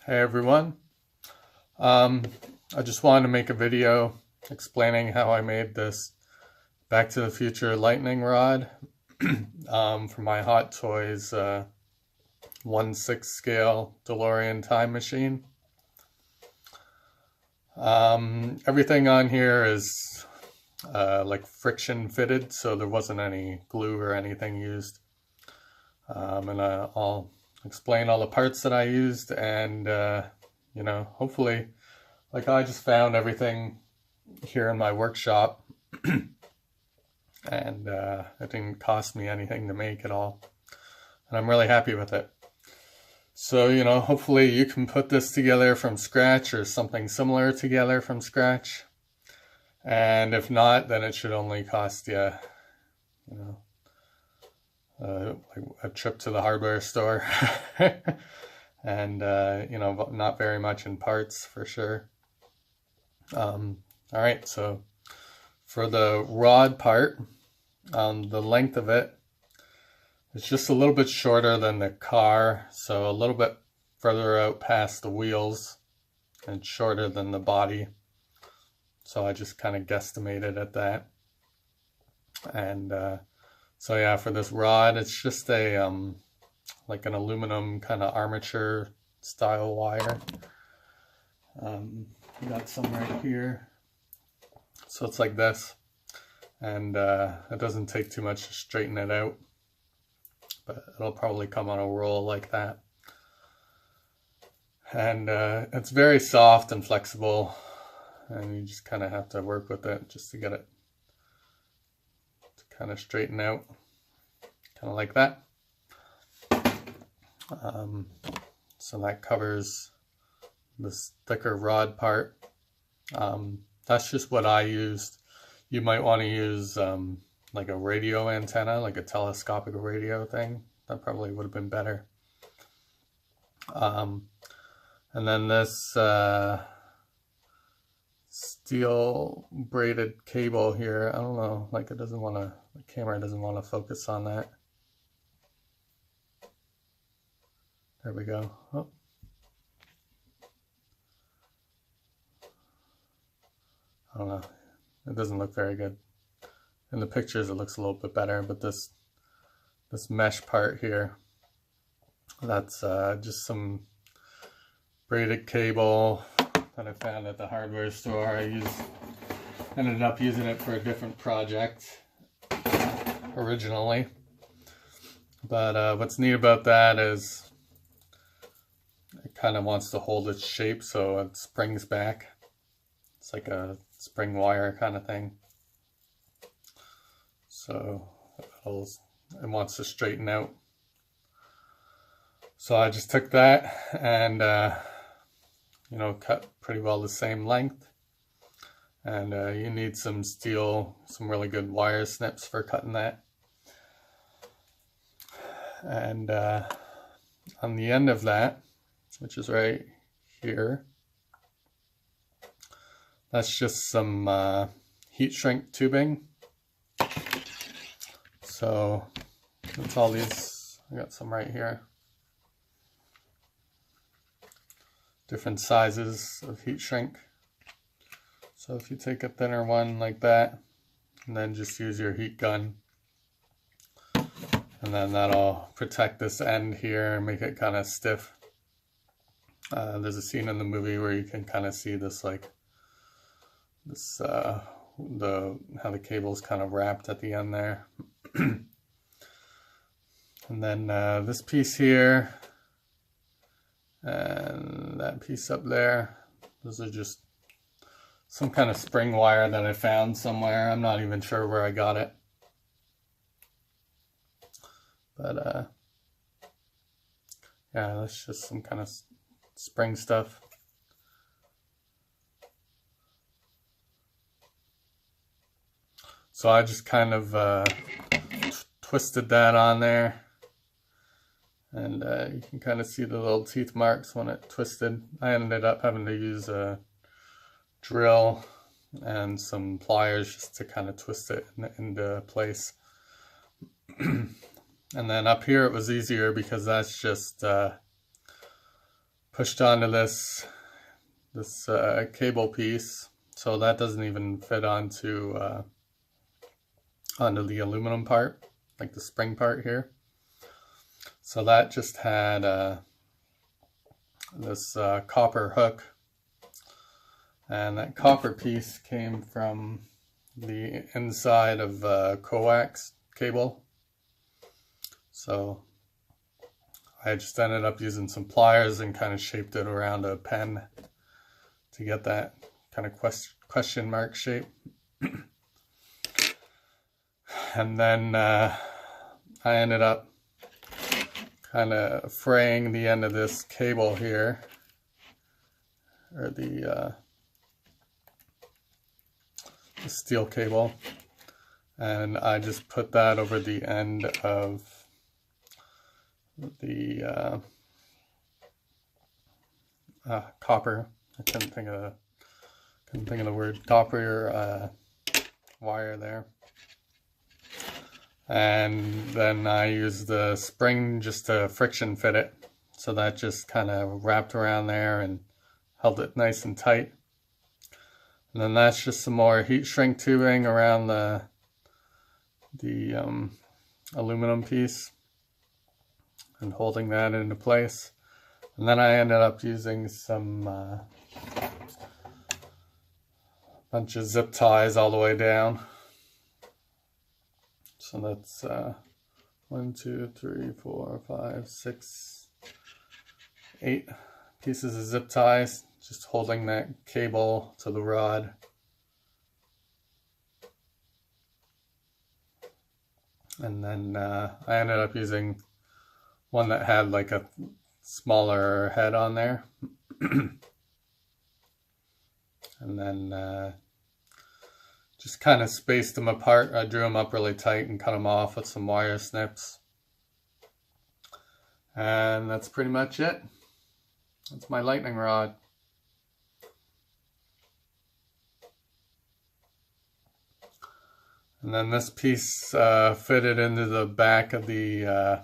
Hey everyone. I just wanted to make a video explaining how I made this Back to the Future lightning rod for my Hot Toys 1/6 scale DeLorean time machine. Everything on here is like friction fitted, so there wasn't any glue or anything used. And I'll explain all the parts that I used, and you know, hopefully, like, I just found everything here in my workshop and it didn't cost me anything to make at all, and I'm really happy with it. So, you know, hopefully you can put this together from scratch or something similar together from scratch, and if not, then it should only cost you, you know, like a trip to the hardware store and you know, not very much in parts for sure. All right, so for the rod part, the length of it is just a little bit shorter than the car, so a little bit further out past the wheels and shorter than the body. So I just kind of guesstimated at that. And so yeah, for this rod, it's just a like an aluminum kind of armature style wire. Got some right here. So it's like this, and it doesn't take too much to straighten it out, but it'll probably come on a roll like that. And it's very soft and flexible, and you just kind of have to work with it just to get it kind of straighten out, kind of like that. So that covers this thicker rod part. That's just what I used. You might want to use like a radio antenna, like a telescopic radio thing. That probably would have been better. And then this steel braided cable here, I don't know, like it doesn't want to, the camera doesn't want to focus on that. There we go. Oh. I don't know, it doesn't look very good. In the pictures it looks a little bit better, but this mesh part here, that's just some braided cable that I found at the hardware store. Ended up using it for a different project originally. But what's neat about that is it kind of wants to hold its shape, so it springs back. It's like a spring wire kind of thing. So it wants to straighten out. So I just took that and you know, cut pretty well the same length. And you need some steel, some really good wire snips for cutting that. And on the end of that, which is right here, that's just some heat shrink tubing. So that's all these, I got some right here. Different sizes of heat shrink. So if you take a thinner one like that, and then just use your heat gun, and then that'll protect this end here and make it kind of stiff. There's a scene in the movie where you can kind of see this, like this how the cable's kind of wrapped at the end there. And then this piece here and that piece up there, those are just some kind of spring wire that I found somewhere. I'm not even sure where I got it, but yeah, that's just some kind of spring stuff. So I just kind of twisted that on there, and you can kind of see the little teeth marks when it twisted. I ended up having to use a drill and some pliers just to kind of twist it into place. And then up here it was easier because that's just pushed onto this cable piece, so that doesn't even fit onto the aluminum part, like the spring part here. So that just had this copper hook, and that copper piece came from the inside of coax cable. So I just ended up using some pliers and kind of shaped it around a pen to get that kind of question mark shape. And then I ended up kind of fraying the end of this cable here, or the steel cable, and I just put that over the end of the copper. I couldn't think of the word copper wire there. And then I used the spring just to friction fit it, so that just kind of wrapped around there and held it nice and tight. And then that's just some more heat shrink tubing around the aluminum piece and holding that into place. And then I ended up using some bunch of zip ties all the way down. So that's 1, 2, 3, 4, 5, 6, 8 pieces of zip ties, just holding that cable to the rod. And then I ended up using one that had like a smaller head on there. And then just kind of spaced them apart. I drew them up really tight and cut them off with some wire snips. And that's pretty much it. That's my lightning rod. And then this piece fitted into the back of the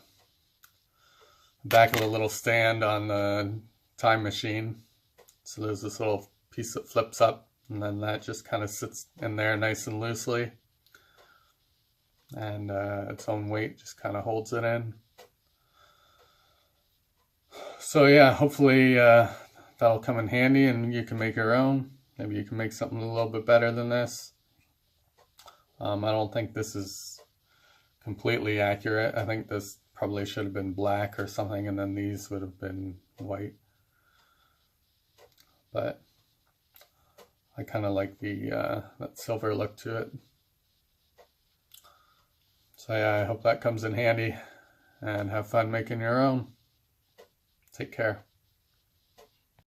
little stand on the time machine. So there's this little piece that flips up, and then that just kind of sits in there nice and loosely, and its own weight just kind of holds it in. So yeah, hopefully that'll come in handy and you can make your own. Maybe you can make something a little bit better than this. I don't think this is completely accurate. I think this probably should have been black or something, and then these would have been white. But I kind of like the that silver look to it. So yeah, I hope that comes in handy, and have fun making your own. Take care.